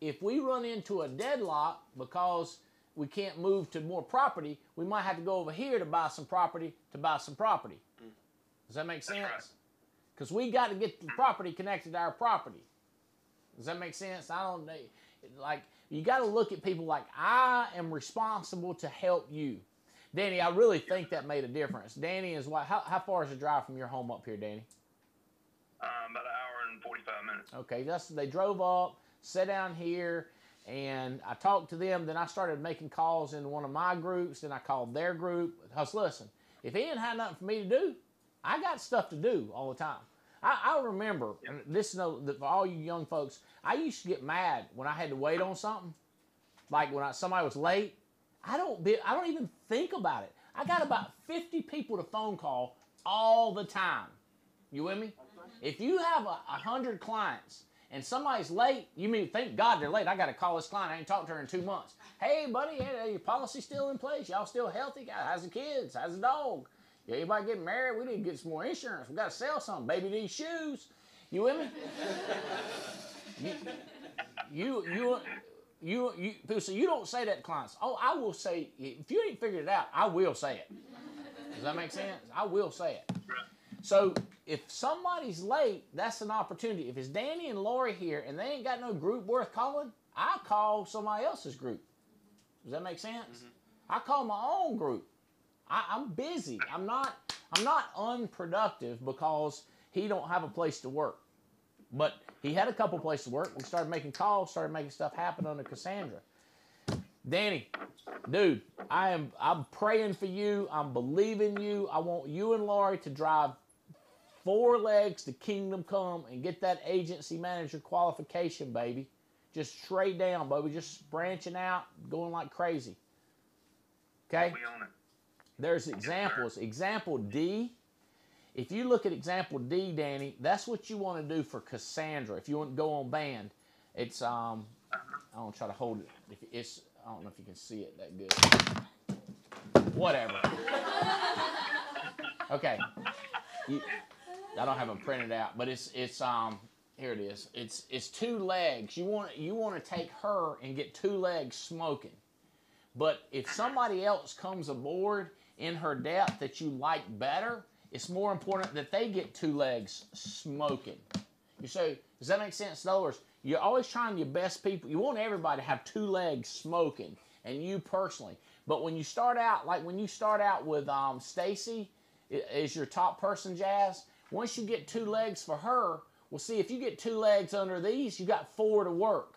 if we run into a deadlock because we can't move to more property, we might have to go over here to buy some property Does that make sense? Because we got to get the property connected to our property. Does that make sense? You got to look at people like, I am responsible to help you. Danny, I really think that made a difference. Danny is what? How far is the drive from your home up here, Danny? About an hour and 45 minutes. Okay, they drove up, sat down here, and I talked to them. Then I started making calls in one of my groups. Then I called their group. Because listen, if he didn't have nothing for me to do, I got stuff to do all the time. I remember, and this for all you young folks, I used to get mad when I had to wait on something. Like when somebody was late, I don't even think about it. I got about 50 people to phone call all the time. You with me? If you have 100 clients and somebody's late, you mean, thank God they're late. I got to call this client. I ain't talked to her in 2 months. Hey, buddy, your policy still in place? Y'all still healthy? How's the kids? How's the dog? Everybody getting married? We need to get some more insurance. We got to sell something. Baby needs shoes. You with me? People say, you don't say that to clients. Oh, I will say, if you ain't figured it out, I will say it. Does that make sense? I will say it. So if somebody's late, that's an opportunity. If it's Danny and Lori here and they ain't got no group worth calling, I call somebody else's group. Does that make sense? Mm-hmm. I call my own group. I'm busy. I'm not unproductive because he don't have a place to work. But he had a couple places to work. We started making calls, started making stuff happen under Cassandra. Danny, dude, I'm praying for you. I'm believing you. I want you and Laurie to drive 4 legs to Kingdom Come and get that agency manager qualification, baby. Just straight down, baby. Just branching out, going like crazy. Okay? There's examples. Example D. If you look at example D, Danny, that's what you want to do for Cassandra. If you want to go on band, it's I don't try to hold it. I don't know if you can see it that good. Whatever. Okay. I don't have them printed out, but it's here it is. It's 2 legs. You want to take her and get 2 legs smoking. But if somebody else comes aboard in her depth that you like better, it's more important that they get 2 legs smoking. You say, does that make sense? In other words, you're always trying your best people. You want everybody to have 2 legs smoking, and you personally. But when you start out, like when you start out with Stacy is your top person, Jazz, once you get 2 legs for her, well, see, if you get 2 legs under these, you got 4 to work.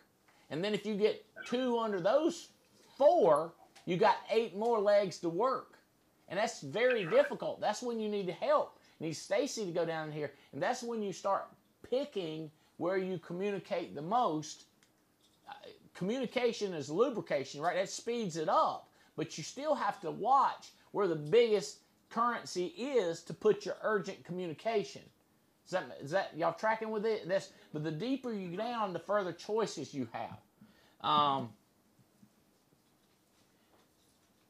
And then if you get 2 under those 4, you got 8 more legs to work. And that's very difficult. That's when you need help. You need Stacy to go down here. And that's when you start picking where you communicate the most. Communication is lubrication, right? That speeds it up. But you still have to watch where the biggest currency is to put your urgent communication. Is that y'all tracking with it? But the deeper you go down, the further choices you have.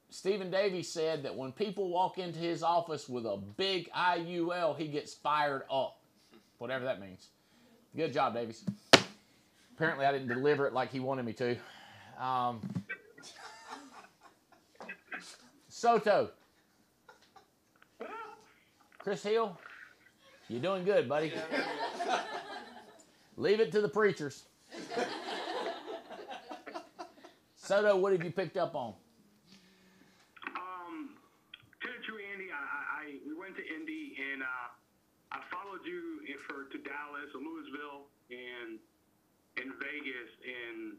Stephen Davies said that when people walk into his office with a big IUL, he gets fired up. Whatever that means. Good job, Davies. Apparently I didn't deliver it like he wanted me to. Soto. Chris Hill, you're doing good, buddy. Leave it to the preachers. Soto, what have you picked up on? We went to Indy, and I followed you to Dallas or Louisville and Vegas, and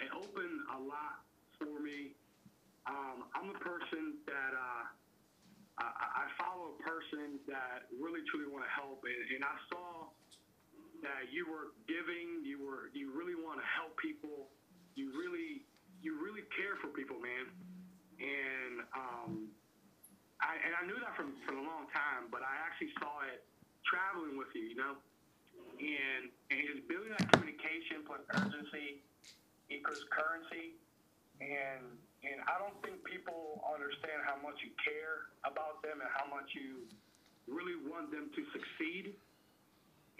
it opened a lot for me. I'm a person that I follow a person that really truly want to help, and I saw that you were giving. You really want to help people. You really care for people, man. And I knew that from a long time, but I actually saw it traveling with you, you know. And it's building that communication plus urgency equals currency. And I don't think people understand how much you care about them and how much you really want them to succeed.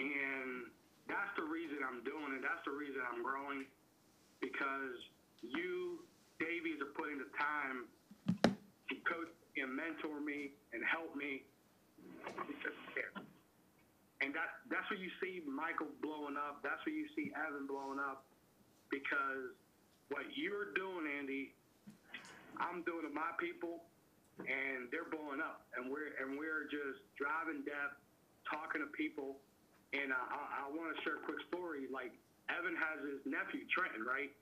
And that's the reason I'm doing it. That's the reason I'm growing, because you, Davies, are putting the time to coach and mentor me and help me. And that's where you see Michael blowing up. That's where you see Evan blowing up, because what you're doing, Andy, I'm doing to my people, and they're blowing up. And we're just driving depth, talking to people. And I want to share a quick story. Like, Evan has his nephew, Trenton, right?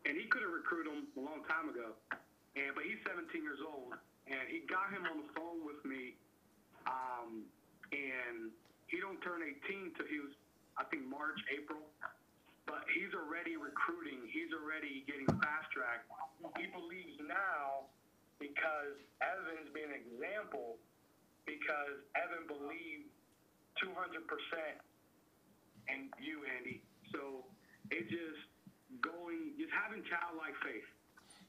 And he could have recruited him a long time ago. But he's 17 years old. And he got him on the phone with me. And he don't turn 18 till he was, I think, March, April. But he's already recruiting. He's already getting fast-tracked. He believes now because Evan's been an example, because Evan believed 200% in you, Andy. So it's just having childlike faith.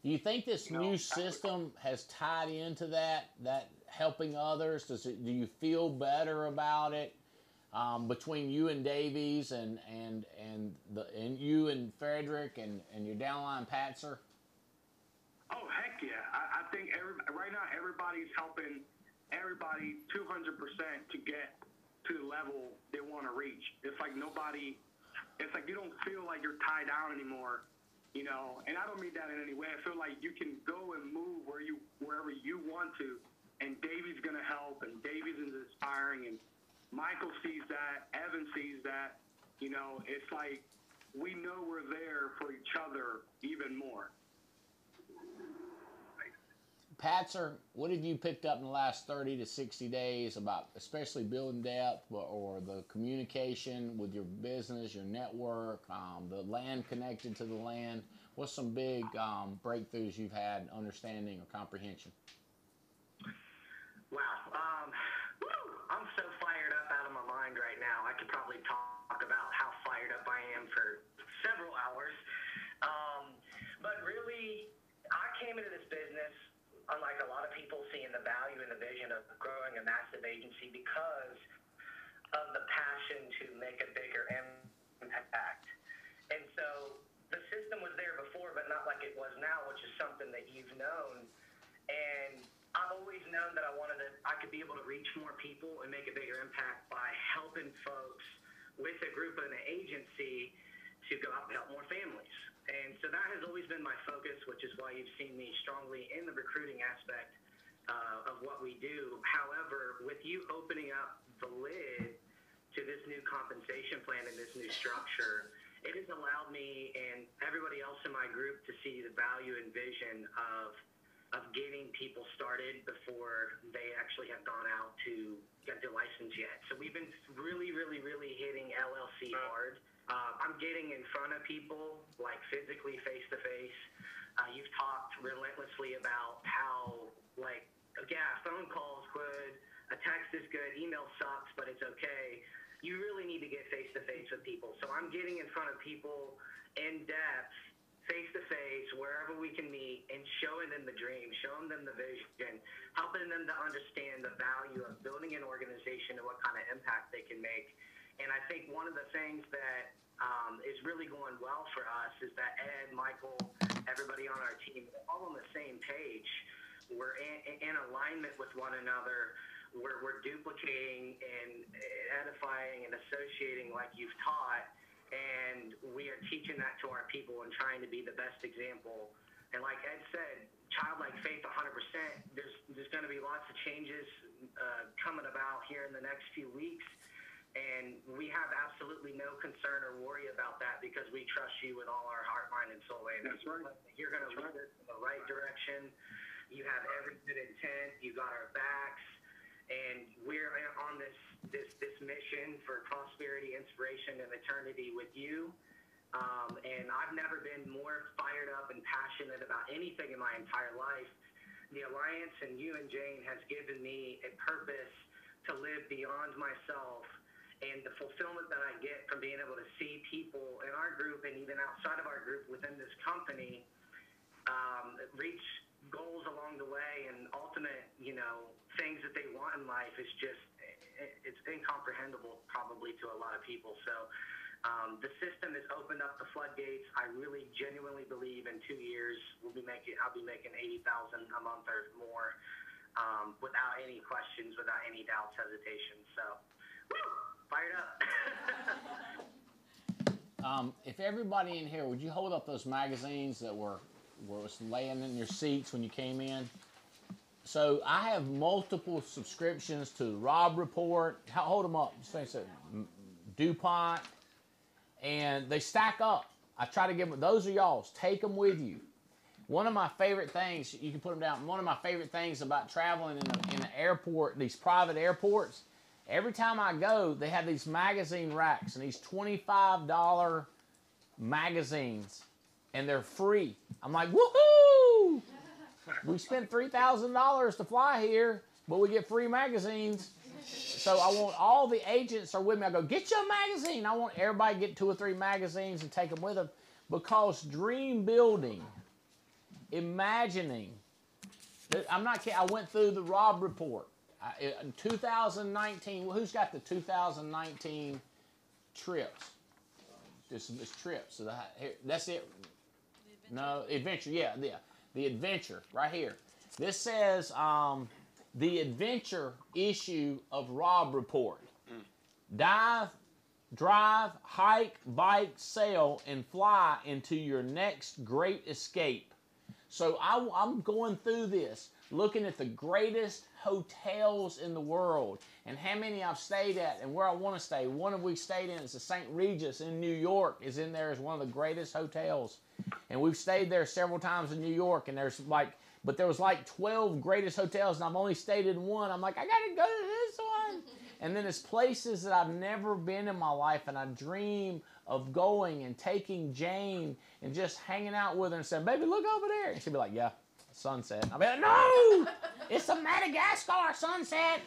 Do you think this new system has tied into that helping others? Do you feel better about it between you and Davies and you and Frederick and your downline Patzer? Oh, heck yeah. I think right now everybody's helping everybody 200% to get to the level they want to reach. It's like you don't feel like you're tied down anymore, you know, and I don't mean that in any way. I feel like you can go and move wherever you want to, and Davies going to help, and Davies is inspiring, and Michael sees that, Evan sees that, you know. It's like we know we're there for each other even more. Patzer, what have you picked up in the last 30 to 60 days about especially building depth or the communication with your business, your network, the land connected to the land? What's some big breakthroughs you've had, understanding or comprehension? Wow. I'm so fired up out of my mind right now. I could probably talk about how fired up I am for several hours. But really, I came into this business, unlike a lot of people, seeing the value and the vision of growing a massive agency because of the passion to make a bigger impact. And so the system was there before, but not like it was now, which is something that you've known. And I've always known that I could be able to reach more people and make a bigger impact by helping folks with a group and an agency to go out and help more families. And so that has always been my focus, which is why you've seen me strongly in the recruiting aspect of what we do. However, with you opening up the lid to this new compensation plan and this new structure, it has allowed me and everybody else in my group to see the value and vision of getting people started before they actually have gone out to get their license yet. So we've been really, really, really hitting LLC hard. I'm getting in front of people, like physically face-to-face. You've talked relentlessly about how, like, yeah, phone call's good, a text is good, email sucks, but it's okay. You really need to get face-to-face with people. So I'm getting in front of people in depth, face-to-face, wherever we can meet, and showing them the dream, showing them the vision, helping them to understand the value of building an organization and what kind of impact they can make. And I think one of the things that is really going well for us is that Ed, Michael, everybody on our team, we're all on the same page. We're in alignment with one another. We're duplicating and edifying and associating like you've taught. And we are teaching that to our people and trying to be the best example. And like Ed said, childlike faith 100%. There's going to be lots of changes coming about here in the next few weeks. And we have absolutely no concern or worry about that because we trust you with all our heart, mind, and soul. And that's right. You're going to lead us in the right direction. You have every good intent. You got our backs. And we're on this mission for prosperity, inspiration, and eternity with you. And I've never been more fired up and passionate about anything in my entire life the Alliance and you and Jane has given me a purpose to live beyond myself, and the fulfillment that I get from being able to see people in our group and even outside of our group within this company reach goals along the way and ultimate, things that they want in life is just, it's incomprehensible probably to a lot of people. So the system has opened up the floodgates. I really genuinely believe in 2 years I'll be making $80,000 a month or more, without any questions, without any doubts, hesitation. So, woo, fired up. If everybody in here, would you hold up those magazines that was laying in your seats when you came in? So I have multiple subscriptions to Rob Report. Hold them up. DuPont. And they stack up. I try to give them, those are y'all's. Take them with you. One of my favorite things, you can put them down, one of my favorite things about traveling in the airport, these private airports, every time I go, they have these magazine racks and these $25 magazines, and they're free. I'm like, woohoo! We spent $3,000 to fly here, but we get free magazines. So I want all the agents are with me. I go, get your magazine. I want everybody to get 2 or 3 magazines and take them with them, because dream building, imagining. I'm not kidding. I went through the Rob Report. In 2019, who's got the 2019 trips? This trips. So that's it. No, adventure. Yeah, the adventure right here. This says the adventure issue of Rob Report. Dive, drive, hike, bike, sail, and fly into your next great escape. So I'm going through this, looking at the greatest hotels in the world and how many I've stayed at and where I want to stay. One we stayed in is the St. Regis in New York, is in there as one of the greatest hotels. And we've stayed there several times in New York, and there was like 12 greatest hotels, and I've only stayed in one. I'm like, I gotta go to this one. And then there's places that I've never been in my life, and I dream of going and taking Jane and just hanging out with her and saying, baby, look over there. And she'd be like, yeah, sunset. I'll be like, no, it's a Madagascar sunset.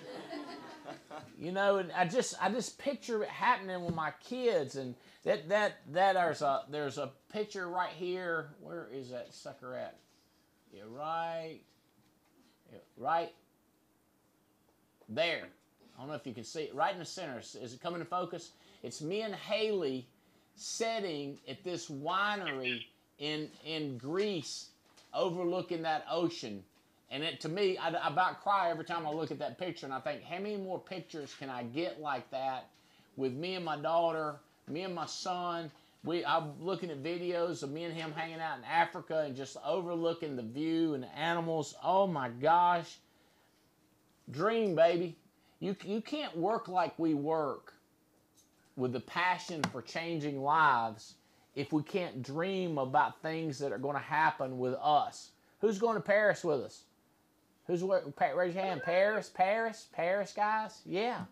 And I just picture it happening with my kids. And there's a picture right here. Where is that sucker at? Yeah, right there. I don't know if you can see it. Right in the center. Is it coming to focus? It's me and Haley sitting at this winery in Greece, overlooking that ocean. And to me, I about cry every time I look at that picture. And I think, how many more pictures can I get like that with me and my daughter, me and my son? I'm looking at videos of me and him hanging out in Africa and just overlooking the view and the animals. Oh my gosh. Dream, baby. You can't work like we work with the passion for changing lives if we can't dream about things that are going to happen with us. Who's going to Paris with us? Raise your hand. Paris, guys? Yeah.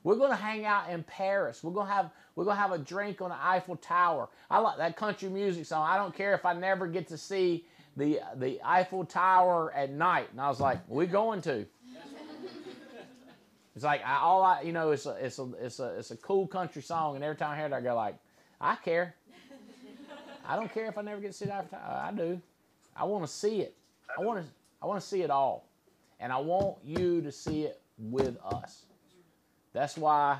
We're going to hang out in Paris. We're going to have a drink on the Eiffel Tower. I like that country music song. I don't care if I never get to see the Eiffel Tower at night. And I was like, we're going to. It's like it's a cool country song, and every time I hear it, I go like, I care. I don't care if I never get to see the Eiffel Tower. I do. I want to see it. I want to see it all, and I want you to see it with us. That's why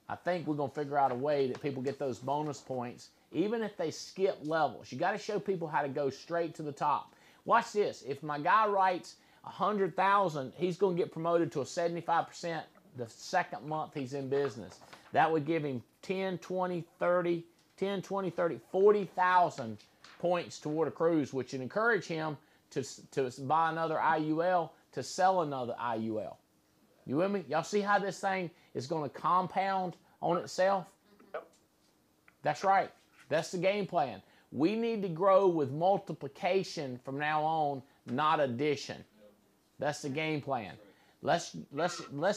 I think we're going to figure out a way that people get those bonus points, even if they skip levels. You got to show people how to go straight to the top. Watch this. If my guy writes 100,000, he's going to get promoted to a 75% the second month he's in business. That would give him 40,000 points toward a cruise, which would encourage him to buy another IUL, to sell another IUL. You with me? Y'all see how this thing is going to compound on itself? Yep. That's right. That's the game plan. We need to grow with multiplication from now on, not addition. That's the game plan. Let's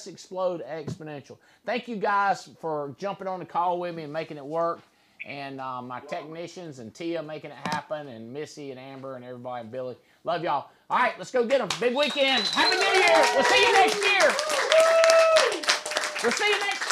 explode exponential. Thank you guys for jumping on the call with me and making it work. and my technicians and Tia making it happen, and Missy and Amber and everybody and Billy. Love y'all. All right, let's go get them. Big weekend. Happy New Year. We'll see you next year. We'll see you next year.